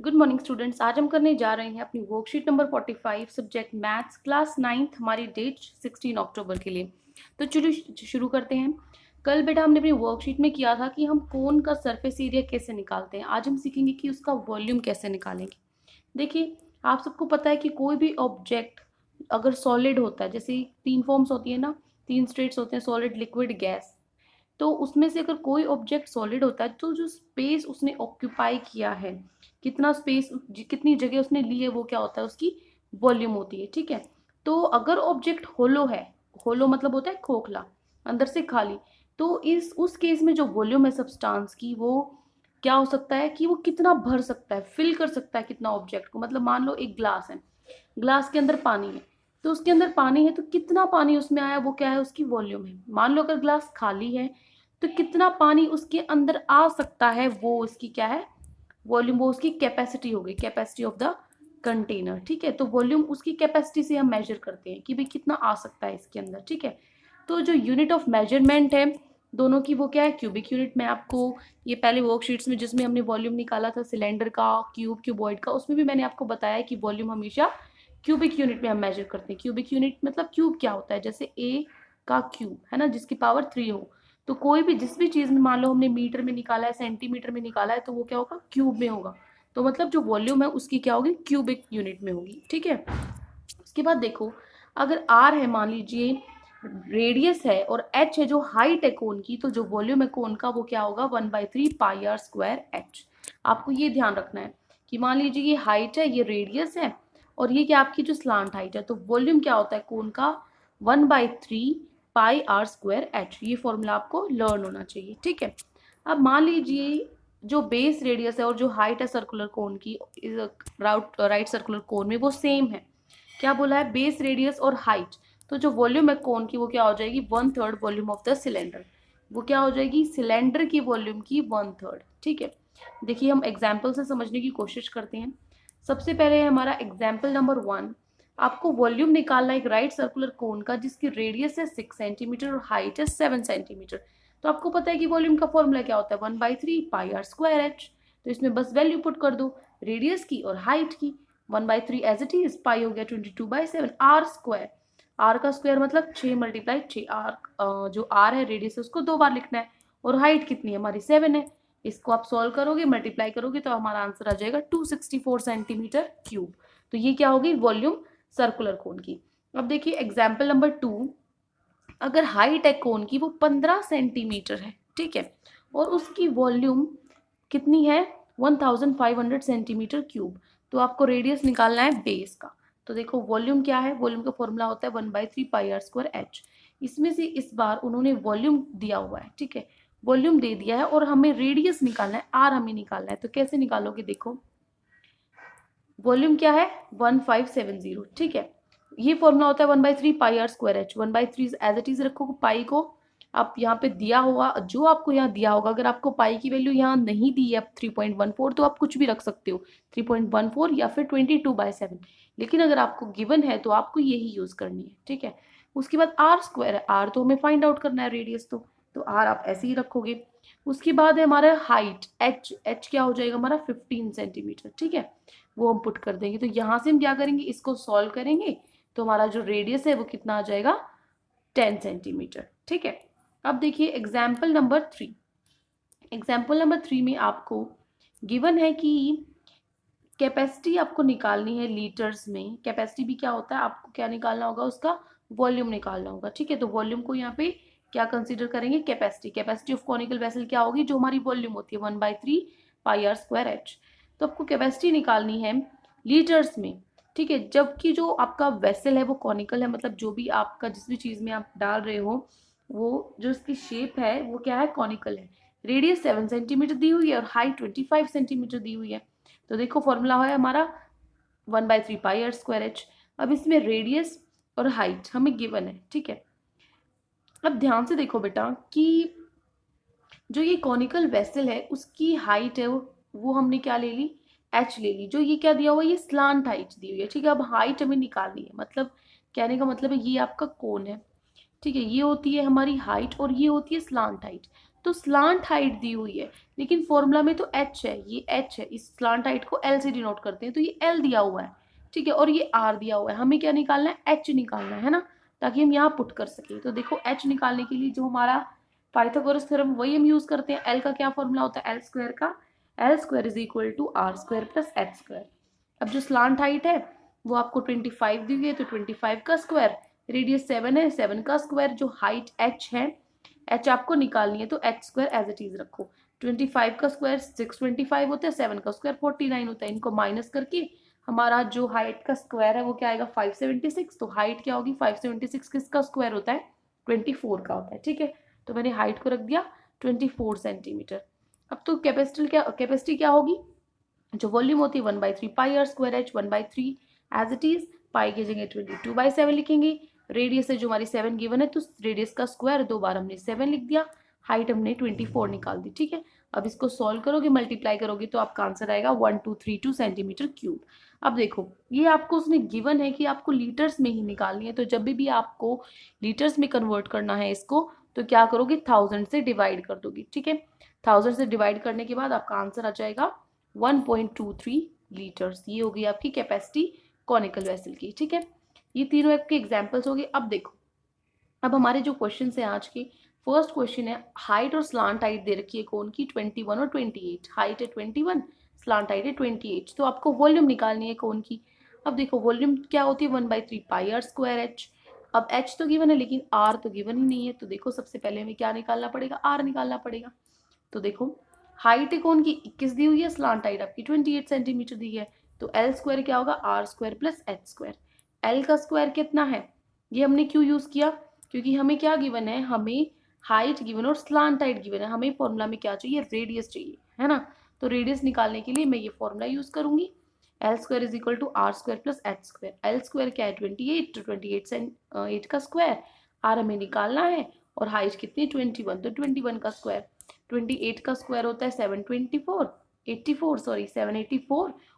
Good morning students. आज हम करने जा रहे हैं अपनी worksheet number 45 subject maths class 9th। हमारी डेट 16 अक्टूबर के लिए। तो चलो शुरू करते हैं। कल बेटा हमने अपनी वर्कशीट में किया था कि हम कोन का सरफेस एरिया कैसे निकालते हैं। आज हम सीखेंगे कि उसका वॉल्यूम कैसे निकालेंगे। देखिए, आप सबको पता है कि कोई भी ऑब्जेक्ट अगर सॉलिड होता है, जैसे तीन फॉर्म्स होती है ना, तीन स्टेट्स होते हैं, सॉलिड, लिक्विड, गैस। तो उसमें से अगर कोई ऑब्जेक्ट सॉलिड होता है तो जो स्पेस उसने ऑक्यूपाई किया है, कितना स्पेस, कितनी जगह उसने ली है, वो क्या होता है, उसकी वॉल्यूम होती है। ठीक है। तो अगर ऑब्जेक्ट होलो है, होलो मतलब होता है खोखला, अंदर से खाली, तो इस उस केस में जो वॉल्यूम है सब्सटेंस की, वो क्या हो सकता है कि वो कितना भर सकता है, फिल कर सकता है कितना ऑब्जेक्ट को। मतलब मान लो एक ग्लास है, ग्लास के अंदर पानी है, तो उसके अंदर पानी है तो कितना पानी उसमें आया, वो क्या है, उसकी वॉल्यूम है। मान लो अगर ग्लास खाली है तो कितना पानी उसके अंदर आ सकता है, वो उसकी क्या है, वॉल्यूम, वो उसकी कैपेसिटी हो गई, कैपेसिटी ऑफ द कंटेनर। ठीक है। तो वॉल्यूम उसकी कैपेसिटी से हम मेजर करते हैं कि भाई कितना आ सकता है इसके अंदर। ठीक है। तो जो यूनिट ऑफ मेजरमेंट है दोनों की, वो क्या है, क्यूबिक यूनिट। मैं आपको ये पहले वर्कशीट्स में जिसमें हमने वॉल्यूम निकाला था सिलेंडर का, क्यूब, क्यूबॉइड का, उसमें भी मैंने आपको बताया कि वॉल्यूम हमेशा क्यूबिक यूनिट में हम मेजर करते हैं। क्यूबिक यूनिट मतलब क्यूब क्या होता है, जैसे ए का क्यूब है ना, जिसकी पावर 3 हो। तो कोई भी जिस भी चीज में मान लो हमने मीटर में निकाला है, सेंटीमीटर में निकाला है, तो वो क्या होगा, क्यूब में होगा। तो मतलब जो वॉल्यूम है उसकी क्या होगी, क्यूबिक यूनिट में होगी। ठीक है। उसके बाद देखो, अगर आर है, मान लीजिए रेडियस है, और एच है जो हाइट है कोन की, तो जो वॉल्यूम है कोन का वो क्या होगा, 1/3 πr² एच। आपको ये ध्यान रखना है कि मान लीजिए ये हाइट है, ये रेडियस है, और ये क्या आपकी जो स्लांट हाइट है, तो वॉल्यूम क्या होता है कोन का, 1/3 πr²एच। ये फॉर्मूला आपको लर्न होना चाहिए। ठीक है। अब मान लीजिए जो बेस रेडियस है और जो हाइट है सर्कुलर कोन की, राइट सर्कुलर कोन में, वो सेम है। क्या बोला है, बेस रेडियस और हाइट। तो जो वॉल्यूम है कोन की वो क्या हो जाएगी, 1/3 वॉल्यूम ऑफ द सिलेंडर। वो क्या हो जाएगी, सिलेंडर की वॉल्यूम की 1/3। ठीक है। देखिए, हम एग्जाम्पल से समझने की कोशिश करते हैं। सबसे पहले है हमारा एग्जाम्पल नंबर 1। आपको वॉल्यूम निकालना है एक राइट सर्कुलर कोन का जिसकी रेडियस है 6 सेंटीमीटर और हाइट है 7 सेंटीमीटर। तो आपको पता है कि वॉल्यूम का फॉर्मूला क्या होता है, 1/3 πr²एच। तो इसमें बस वैल्यू पुट कर दो, रेडियस की और हाइट की। 1/3 एज इट इज, पाई हो गया 22/7 आर स्क्वायर। आर का स्क्वायर मतलब 6 × 6। आर जो आर है रेडियस है उसको 2 बार लिखना है, और हाइट कितनी है हमारी, 7 है। इसको आप सॉल्व करोगे, मल्टीप्लाई करोगे, तो हमारा आंसर आ जाएगा 264 सेंटीमीटर क्यूब। तो ये क्या होगी, वॉल्यूम सर्कुलर कोन की। अब देखिए एग्जाम्पल नंबर 2। अगर हाइट है कोन की वो 15 सेंटीमीटर है, ठीक है, और उसकी वॉल्यूम कितनी है, 1500 सेंटीमीटर क्यूब। तो आपको रेडियस निकालना है बेस का। तो देखो वॉल्यूम क्या है, वॉल्यूम का फॉर्मूला होता है 1/3 πr²एच। इसमें से इस बार उन्होंने वॉल्यूम दिया हुआ है, ठीक है, वॉल्यूम दे दिया है, और हमें रेडियस निकालना है, आर हमें निकालना है। तो कैसे निकालोगे, देखो वॉल्यूम क्या है, 1570। ठीक है। ये फॉर्मूला होता है 1/3 πr²एच। 1/3 एज इट इज रखो, पाई को आप यहाँ पे दिया होगा, जो आपको यहाँ दिया होगा। अगर आपको पाई की वैल्यू यहाँ नहीं दी है 3.14, तो आप कुछ भी रख सकते हो, 3.14 या फिर 22/7। लेकिन अगर आपको गिवन है तो आपको यही यूज करनी है। ठीक है। उसके बाद आर स्क्वायर है, आर तो हमें फाइंड आउट करना है रेडियस, तो आर आप ऐसे ही रखोगे। उसके बाद है हमारा हाइट, एच। एच क्या हो जाएगा हमारा, 15 सेंटीमीटर। ठीक है। वो हम पुट कर देंगे। तो यहाँ से हम क्या करेंगे, इसको सॉल्व करेंगे, तो हमारा जो रेडियस है वो कितना आ जाएगा, 10 सेंटीमीटर। ठीक है। अब देखिए एग्जाम्पल नंबर 3। एग्जाम्पल नंबर 3 में आपको गिवन है कि कैपेसिटी आपको निकालनी है लीटर्स में। कैपेसिटी भी क्या होता है, आपको क्या निकालना होगा, उसका वॉल्यूम निकालना होगा। ठीक है। तो वॉल्यूम को यहाँ पे क्या कंसीडर करेंगे, capacity. Capacity of conical vessel क्या होगी, जो हमारी वॉल्यूम होती है 1/3 πr²एच। तो आपको कैपेसिटी निकालनी है लीटर्स में। ठीक है। जबकि जो आपका वेसल है वो कॉनिकल है, मतलब जो भी आपका जिस भी चीज में आप डाल रहे हो, वो जो उसकी शेप है वो क्या है, कॉनिकल है। रेडियस 7 सेंटीमीटर दी हुई है और हाइट 25 सेंटीमीटर दी हुई है। तो देखो फॉर्मूला है हमारा 1/3 πr²एच। अब इसमें रेडियस और हाइट हमें गिवन है। ठीक है। अब ध्यान से देखो बेटा कि जो ये कॉनिकल वेसल है उसकी हाइट है वो हमने क्या ले ली, एच ले ली। जो ये क्या दिया हुआ है, ये स्लांट हाइट दी हुई है। ठीक है। अब हाइट हमें निकालनी है, मतलब कहने का मतलब है ये आपका कोन है। ठीक है। ये होती है हमारी हाइट और ये होती है स्लांट हाइट। तो स्लांट हाइट दी हुई है लेकिन फॉर्मूला में तो h है, ये h है, इस स्लांट हाइट को l से डिनोट करते हैं, तो ये l दिया हुआ है, ठीक है, और ये r दिया हुआ है। हमें क्या निकालना है, h निकालना है ना, ताकि हम यहाँ पुट कर सके। तो देखो h निकालने के लिए जो हमारा पाइथागोरस थ्योरम वही हम यूज करते हैं। l का क्या फॉर्मूला होता है, l स्क्वायर का, l square is equal to r square plus h square. अब जो स्लांट हाइट है वो आपको 25 दी हुई है, तो 25 का स्क्वायर, रेडियस 7 है, 7 का स्क्वायर, जो हाइट h है, h आपको निकालनी है तो h square as it is रखो। 25 का स्क्वायर 625 होता है, 7 का स्क्वायर 49 होता है, इनको माइनस करके हमारा जो हाइट का स्क्वायर है वो क्या आएगा, 576। तो हाइट क्या होगी, 576 किसका स्क्वायर होता है, 24 का होता है, ठीक है। तो मैंने हाइट को रख दिया 24 सेंटीमीटर। अब तो कैपेसिटी क्या होगी, जो वॉल्यूम होती है 1/3 pi are square h, 1/3 as it is, pi की जगह 22/7 लिखेंगे। रेडियस है जो हमारी 7 गिवन है, तो रेडियस का स्क्वायर 2 बार हमने 7 लिख दिया, हाइट हमने 24 निकाल दी, ठीक है। अब इसको सॉल्व करोगे, मल्टीप्लाई करोगे तो आपका आंसर आएगा 1232 सेंटीमीटर क्यूब। अब देखो ये आपको उसने गिवन है कि आपको लीटर्स में ही निकालनी है, तो जब भी आपको लीटर्स में कन्वर्ट करना है इसको, तो क्या करोगे, 1000 से डिवाइड कर दोगे, ठीक है। 1000 से डिवाइड करने के बाद आपका आंसर आ जाएगा 1.23 लीटर्स। ये होगी आपकी कैपेसिटी कॉनिकल वेसल की, ठीक है। ये तीनों आपके एग्जांपल्स हो गए। अब देखो, अब हमारे जो क्वेश्चन है आज के, फर्स्ट क्वेश्चन है हाइट और स्लांट हाइट दे रखी है कोन की 21 और 28। हाइट है 21, स्लांट हाइट है 28, तो आपको वॉल्यूम निकालनी है कोन की। अब देखो वॉल्यूम क्या होती है, 1/3 पाई आर स्क्वायर एच। अब एच तो गिवन है लेकिन आर तो गिवन ही नहीं है, तो देखो सबसे पहले हमें क्या निकालना पड़ेगा, आर निकालना पड़ेगा। तो देखो हाइट है कौन की 21 दी हुई है, स्लांट हाइट आपकी 28 सेंटीमीटर दी है, तो एल स्क्वायर क्या होगा, R square plus H square. L का स्क्वायर कितना है, ये हमने क्यों यूज किया, क्योंकि हमें क्या गिवन है, हमें हाइट गिवन और स्लांट हाइट गिवन है, हमें फॉर्मूला में क्या चाहिए, रेडियस चाहिए, है ना। तो रेडियस निकालने के लिए मैं ये फॉर्मूला यूज करूंगी, L square is equal to R square plus H square. L square क्या है 28, तो 8 का स्क्वायर, आर हमें निकालना है, और हाइट कितनी 21, तो 21 का स्क्वायर। 28 का स्क्वायर होता है 784,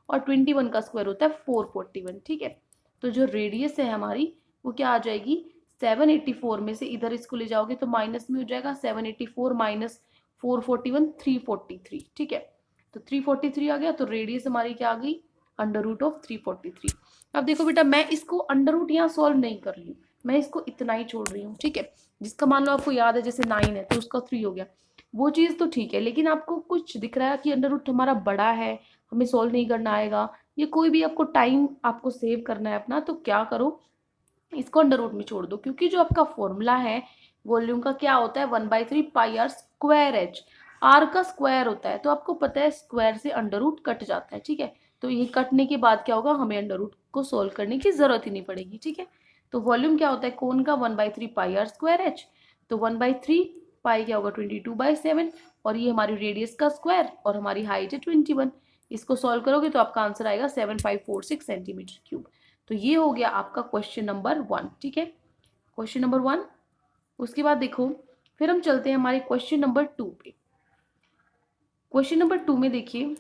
और 21 का स्क्वायर होता है 441, ठीक है। तो जो रेडियस है हमारी वो क्या आ जाएगी, 784 में से इधर इसको ले जाओगे तो माइनस में हो जाएगा, 784 माइनस 441 343, ठीक है। तो 343 आ गया, तो रेडियस हमारी क्या आ गई, अंडर रूट ऑफ 343। अब देखो बेटा मैं इसको अंडर रूट यहाँ सॉल्व नहीं कर रही हूँ, मैं इसको इतना ही छोड़ रही हूँ, ठीक है। जिसका मान लो आपको याद है जैसे 9 है तो उसका 3 हो गया, वो चीज़ तो ठीक है, लेकिन आपको कुछ दिख रहा है कि अंडर रूट हमारा बड़ा है, हमें सॉल्व नहीं करना आएगा, ये कोई भी आपको टाइम आपको सेव करना है अपना, तो क्या करो, इसको अंडर रूट में छोड़ दो, क्योंकि जो आपका फॉर्मूला है वॉल्यूम का क्या होता है, 1/3 pi are square H. Are का स्क्वायर होता है, तो आपको पता है स्क्वायर से अंडर रूट कट जाता है, ठीक है। तो ये कटने के बाद क्या होगा, हमें अंडर रूट को सोल्व करने की जरूरत ही नहीं पड़ेगी, ठीक है। तो वॉल्यूम क्या होता है कोन का, 1/3 पाई आर स्क्वायर एच, तो 1/3 पाई क्या होगा 22/7, और ये हमारी रेडियस का स्क्वायर, और हमारी हाइट है 21। इसको सॉल्व करोगे तो आपका आंसर आएगा 7546 सेंटीमीटर क्यूब। तो ये हो गया आपका क्वेश्चन नंबर 1, ठीक है, क्वेश्चन नंबर 1। उसके बाद देखो फिर हम चलते हैं हमारे क्वेश्चन नंबर 2 पे। क्वेश्चन नंबर 2 में देखिए,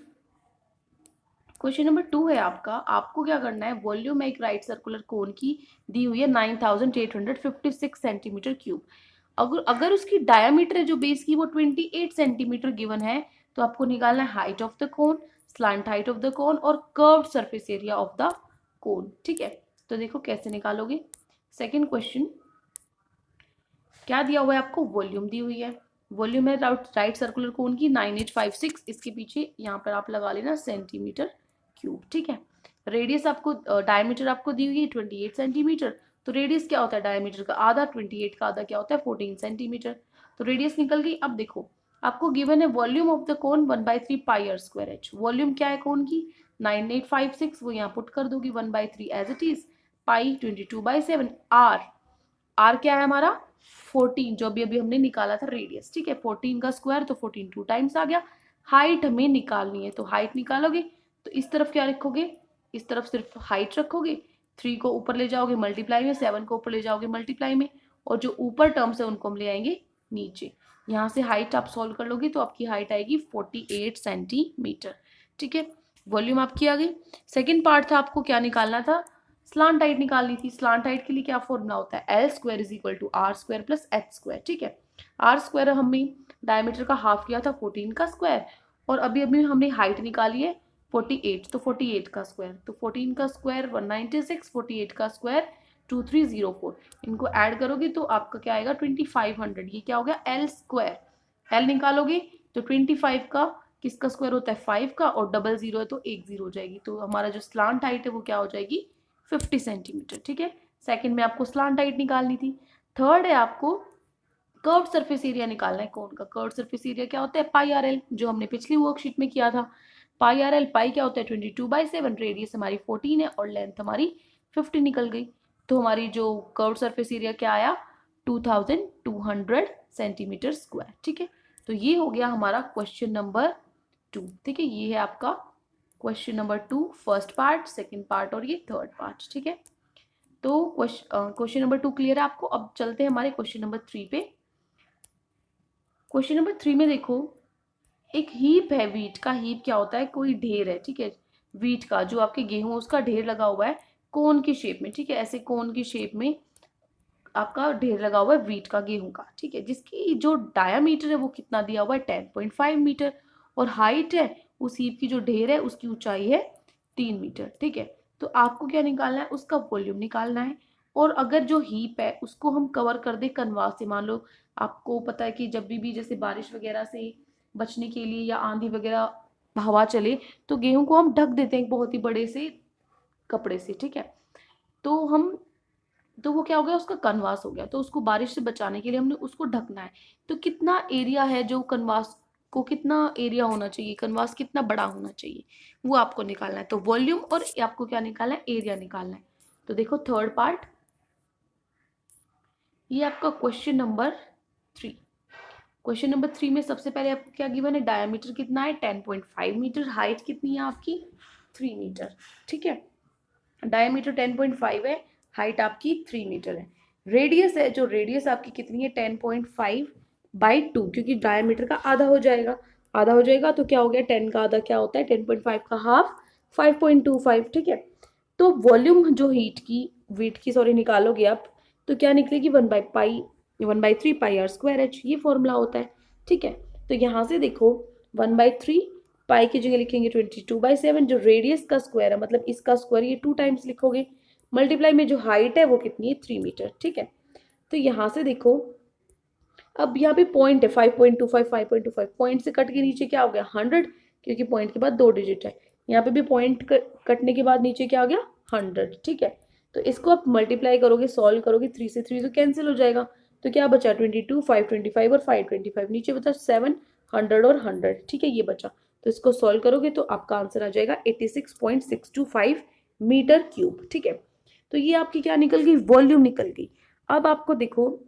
क्वेश्चन नंबर 2 है आपका, आपको क्या करना है, वॉल्यूम एक राइट सर्कुलर कोन की दी हुई है 9856 सेंटीमीटर क्यूब। अगर उसकी डायमीटर है जो बेस की वो 28 सेंटीमीटर गिवन है, तो आपको निकालना है height of the cone, slant height of the cone, और curved surface area of the cone, ठीक है। तो देखो कैसे निकालोगे। सेकंड क्वेश्चन क्या दिया हुआ है आपको, वॉल्यूम दी हुई है, वॉल्यूम है राइट सर्कुलर कोन की 9856, इसके पीछे यहाँ पर आप लगा लेना सेंटीमीटर क्यूब, ठीक है। रेडियस आपको डायमीटर आपको दी हुई है 28 सेंटीमीटर, तो रेडियस क्या होता है डायमीटर का आधा, 28 का आधा क्या होता है 14 सेंटीमीटर, तो रेडियस निकल गई। अब देखो आपको गिवन है volume of the cone 1/3 pi are square H. Volume क्या है कोन की 9856, वो यहाँ पुट कर दोगी 1/3 as it is, pi 22/7, R क्या है हमारा 14, जो अभी हमने निकाला था रेडियस, ठीक है। 14 का स्क्वायर तो 14 2 टाइम्स आ गया। हाइट हमें निकालनी है, तो हाइट निकालोगे तो इस तरफ क्या रखोगे, इस तरफ सिर्फ हाइट रखोगे, 3 को ऊपर ले जाओगे मल्टीप्लाई में, 7 को ऊपर ले जाओगे मल्टीप्लाई में, और जो ऊपर टर्म्स है उनको हम ले आएंगे नीचे। यहाँ से हाइट आप सॉल्व कर लोगे तो आपकी हाइट आएगी 48 सेंटीमीटर, ठीक है। वॉल्यूम आपकी आ गई। सेकेंड पार्ट था आपको क्या निकालना था, स्लांट हाइट निकालनी थी। स्लांट हाइट के लिए क्या फॉर्मूला होता है, L square is equal to R square plus H square, ठीक है। आर स्क्वायर हमें डायमीटर का हाफ किया था 14 का स्क्वायर, और अभी अभी हमने हाइट निकाली है 48, तो 48 का स्क्वायर, तो 14 का स्क्वायर 196, 48 का स्क्वायर 2304, इनको ऐड करोगे तो आपका क्या आएगा 2500। ये क्या हो गया एल स्क्वायर, एल निकालोगे तो 25 का किसका स्क्वायर होता है 5 का, और डबल जीरो है तो एक जीरो हो जाएगी, तो हमारा जो स्लांट हाइट है वो क्या हो जाएगी 50 सेंटीमीटर। ठीक है, सेकंड में आपको स्लांट हाइट निकालनी थी। थर्ड है आपको कर्व सरफेस एरिया निकालना है कोन का। कर्व सरफेस एरिया क्या होता है पाई आर एल, जो हमने पिछली वर्कशीट में किया था। पाई आर एल, पाई क्या होता है 22/7, रेडियस हमारी 14 है और लेंथ हमारी 50 निकल गई, तो हमारी जो कर्व सरफेस एरिया क्या आया 2200 सेंटीमीटर स्क्वायर। ठीक है, तो ये हो गया हमारा क्वेश्चन नंबर 2। ठीक है, ये है आपका question number 2, first part, second part और ये थर्ड पार्ट। ठीक है, तो क्वेश्चन नंबर 2 क्लियर है आपको। अब चलते हैं हमारे क्वेश्चन नंबर 3 पे। क्वेश्चन नंबर 3 में देखो, एक हीप है वीट का। हीप क्या होता है, कोई ढेर है। ठीक है, वीट का जो आपके गेहूं उसका ढेर लगा हुआ है कोन की शेप में। ठीक है, ऐसे कोन की शेप में आपका ढेर लगा हुआ है वीट का, गेहूं का। ठीक है, जिसकी जो डायामीटर है वो कितना दिया हुआ है 10.5 मीटर, और हाइट है उस हीप की जो ढेर है उसकी ऊंचाई है 3 मीटर। ठीक है, तो आपको क्या निकालना है, उसका वॉल्यूम निकालना है। और अगर जो हीप है उसको हम कवर कर दे कनवास से, मान लो आपको पता है कि जब भी जैसे बारिश वगैरह से बचने के लिए या आंधी वगैरह हवा चले तो गेहूं को हम ढक देते हैं एक बहुत ही बड़े से कपड़े से। ठीक है, तो हम तो वो क्या हो गया उसका कनवास हो गया, तो उसको बारिश से बचाने के लिए हमने उसको ढकना है। तो कितना एरिया है जो कनवास को, कितना एरिया होना चाहिए, कनवास कितना बड़ा होना चाहिए वो आपको निकालना है। तो वॉल्यूम और आपको क्या निकालना है एरिया निकालना है। तो देखो थर्ड पार्ट, ये आपका क्वेश्चन नंबर 3। क्वेश्चन नंबर 3 में सबसे पहले आपको क्या गिवन है, डायमीटर कितना है 10.5 मीटर, हाइट कितनी है आपकी 3 मीटर। ठीक है, डायमीटर 10.5 है, हाइट आपकी 3 मीटर है। रेडियस है, जो रेडियस आपकी कितनी है 10.5/2, क्योंकि डायमीटर का आधा हो जाएगा, आधा हो जाएगा तो क्या हो गया 10 का आधा क्या होता है 10.5 का हाफ 5.25। ठीक है, तो वॉल्यूम जो वीट की सॉरी निकालोगे आप, तो क्या निकलेगी 1/3 पाई आर स्क्वायर एच, ये फॉर्मूला होता है। ठीक है, तो यहाँ से देखो 1/3 पाई की जगह लिखेंगे 22/7, जो रेडियस का स्क्वायर है मतलब इसका स्क्वायर, ये 2 टाइम्स लिखोगे, मल्टीप्लाई में जो हाइट है वो कितनी है 3 मीटर। ठीक है, तो यहाँ से देखो अब यहाँ पे पॉइंट है 5.25, 5.25 पॉइंट से कट के नीचे क्या हो गया 100, क्योंकि पॉइंट के बाद 2 डिजिट है। यहाँ पे भी पॉइंट कटने के बाद नीचे क्या आ गया 100। ठीक है, तो इसको आप मल्टीप्लाई करोगे, सॉल्व करोगे, 3 से 3 तो कैंसिल हो जाएगा, तो क्या बचा 22, 525 और 525, नीचे बचा 7, 100 और 100। ठीक है, ये बचा, तो इसको सॉल्व करोगे तो आपका आंसर आ जाएगा 86.625 मीटर क्यूब। ठीक है, तो ये आपकी क्या निकल गई वॉल्यूम निकल गई। अब आपको देखो,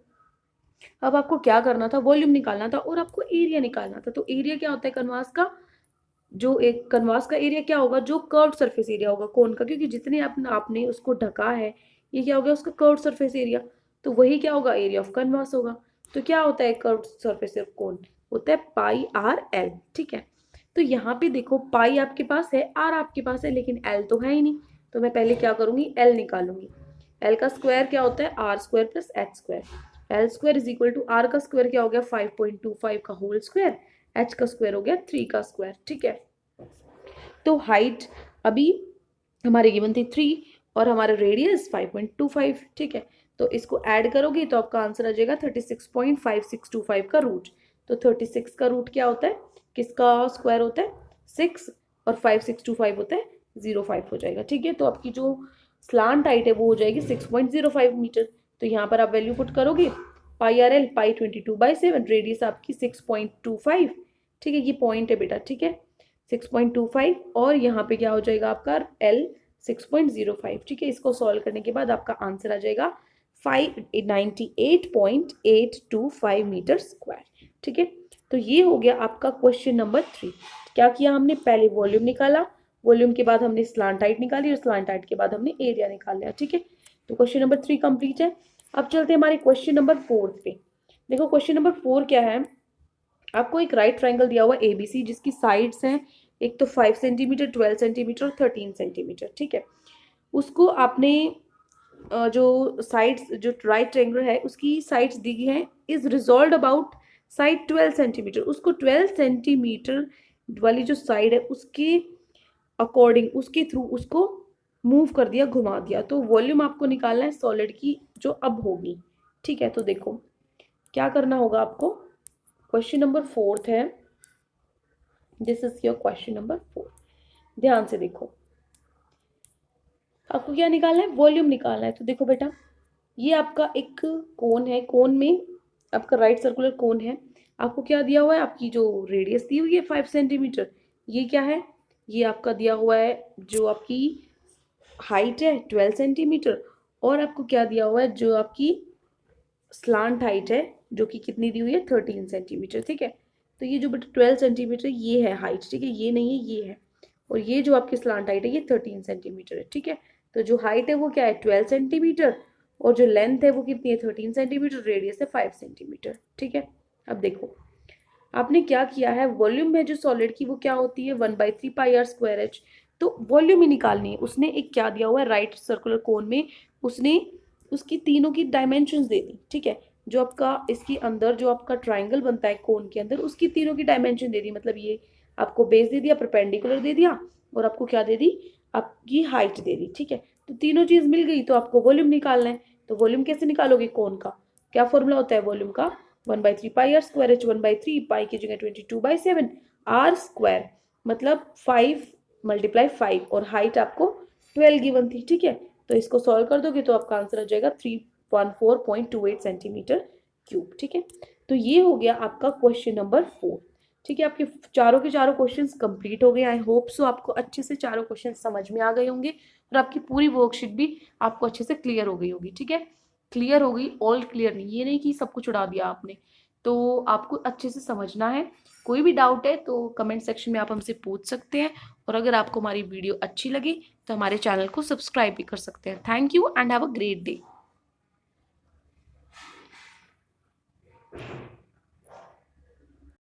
अब आपको क्या करना था, वॉल्यूम निकालना था और आपको एरिया निकालना था। तो एरिया क्या होता है कनवास का, जो एक कनवास का एरिया क्या होगा, जो कर्व सरफेस एरिया होगा कोन का, क्योंकि जितने आपने उसको ढका है ये क्या हो गया उसका कर्व सरफेस एरिया, तो वही क्या होगा एरिया ऑफ कनवास होगा। तो क्या होता है कर्व सरफेस ऑफ कोन, होता है पाई आर एल। ठीक है, तो यहाँ पे देखो पाई आपके पास है, आर आपके पास है, लेकिन एल तो है ही नहीं, तो मैं पहले क्या करूंगी एल निकालूंगी। एल का स्क्वायर क्या होता है R square plus H square. L square is equal to R का स्क्वायर क्या हो गया 5.25 का होल स्क्वायर, एच का स्क्वायर हो गया 3 का स्क्वायर। ठीक है, तो हाइट अभी हमारे गिवन थी 3 और हमारा रेडियस 5.25। ठीक है, तो इसको ऐड करोगे तो आपका आंसर आ जाएगा 36.5625 का रूट। तो 36 का रूट क्या होता है, किसका स्क्वायर होता है 6, और 5625 होता है 05 हो जाएगा। ठीक है, तो आपकी जो स्लांट हाइट है वो हो जाएगी 6.05 मीटर। तो यहाँ पर आप वैल्यू पुट करोगे पाई आर एल, पाई 22/7, रेडियस आपकी 6.25। ठीक है, ये पॉइंट है बेटा। ठीक है, 6.25 और यहाँ पे क्या हो जाएगा आपका L 6.05। ठीक है, इसको सॉल्व करने के बाद आपका आंसर आ जाएगा 598.825 मीटर स्क्वायर। ठीक है, तो ये हो गया आपका क्वेश्चन नंबर 3। क्या किया हमने, पहले वॉल्यूम निकाला, वॉल्यूम के बाद हमने स्लांट हाइट निकाली और स्लांट हाइट के बाद हमने एरिया निकाल लिया। ठीक है, तो क्वेश्चन नंबर 3 कंप्लीट है। अब चलते हैं हमारे क्वेश्चन नंबर 4 पे। देखो क्वेश्चन नंबर 4 क्या है, आपको एक राइट ट्राइंगल दिया हुआ एबीसी, जिसकी साइड्स हैं एक तो 5 सेंटीमीटर, 12 सेंटीमीटर और 13 सेंटीमीटर। ठीक है, उसको आपने जो साइड्स, जो राइट ट्राइंगल है उसकी साइड्स दी हैं is resolve about side 12 centimetre, उसको 12 सेंटीमीटर वाली जो साइड है उसके अकॉर्डिंग, उसके थ्रू उसको मूव कर दिया, घुमा दिया। तो वॉल्यूम आपको निकालना है सॉलिड की जो अब होगी। ठीक है, तो देखो क्या करना होगा आपको। क्वेश्चन नंबर 4 है, this is your question number 4। ध्यान से देखो, आपको क्या निकालना है, वॉल्यूम निकालना है। तो देखो बेटा, ये आपका एक कोन है, कोन में आपका राइट सर्कुलर कोन है। आपको क्या दिया हुआ है, आपकी जो रेडियस दी हुई है 5 सेंटीमीटर, ये क्या है, ये आपका दिया हुआ है जो आपकी हाइट है 12 सेंटीमीटर, और आपको क्या दिया हुआ है जो आपकी स्लांट हाइट है जो कि कितनी दी हुई है 13 सेंटीमीटर। ठीक है, तो ये जो बेटा 12 सेंटीमीटर ये है हाइट, ठीक है, ये नहीं है, ये है, और ये जो आपकी स्लांट हाइट है ये 13 सेंटीमीटर है। ठीक है, तो जो हाइट है वो क्या है 12 सेंटीमीटर, और जो लेंथ है वो कितनी है 13 सेंटीमीटर, रेडियस है 5 सेंटीमीटर। ठीक है, अब देखो आपने क्या किया है, वॉल्यूम है जो सॉलिड की वो क्या होती है 1/3πr²h। तो वॉल्यूम ही निकालनी है। उसने एक क्या दिया हुआ है राइट सर्कुलर कोन में, उसने उसकी तीनों की डायमेंशंस दे दी। ठीक है, जो आपका इसके अंदर जो आपका ट्राइंगल बनता है कोन के अंदर, उसकी तीनों की डायमेंशन दे दी। मतलब ये आपको बेस दे दिया, परपेंडिकुलर दे दिया, और आपको क्या दे दी, आपकी हाइट दे दी। ठीक है, तो तीनों चीज मिल गई, तो आपको वॉल्यूम निकालना है। तो वॉल्यूम कैसे निकालोगे कोन का, क्या फॉर्मूला होता है वॉल्यूम का, 1/3πr²h, 1/3 पाई की जगह 22/7 r², मतलब 5 × 5, और हाइट आपको 12 गिवन थी। ठीक है, तो इसको सॉल्व कर दोगे तो आपका आंसर आ जाएगा 314.28 सेंटीमीटर क्यूब। ठीक है, तो ये हो गया आपका क्वेश्चन नंबर 4। ठीक है, आपके चारों के चारों क्वेश्चंस कंप्लीट हो गए। आई होप सो आपको अच्छे से चारों क्वेश्चन समझ में आ गए होंगे, और आपकी पूरी वर्कशीट भी आपको अच्छे से क्लियर हो गई होगी। ठीक है, क्लियर हो गई, ऑल क्लियर नहीं, ये नहीं कि सब कुछ उड़ा दिया आपने। तो आपको अच्छे से समझना है। कोई भी डाउट है तो कमेंट सेक्शन में आप हमसे पूछ सकते हैं, और अगर आपको हमारी वीडियो अच्छी लगी तो हमारे चैनल को सब्सक्राइब भी कर सकते हैं। Thank you and have a great day.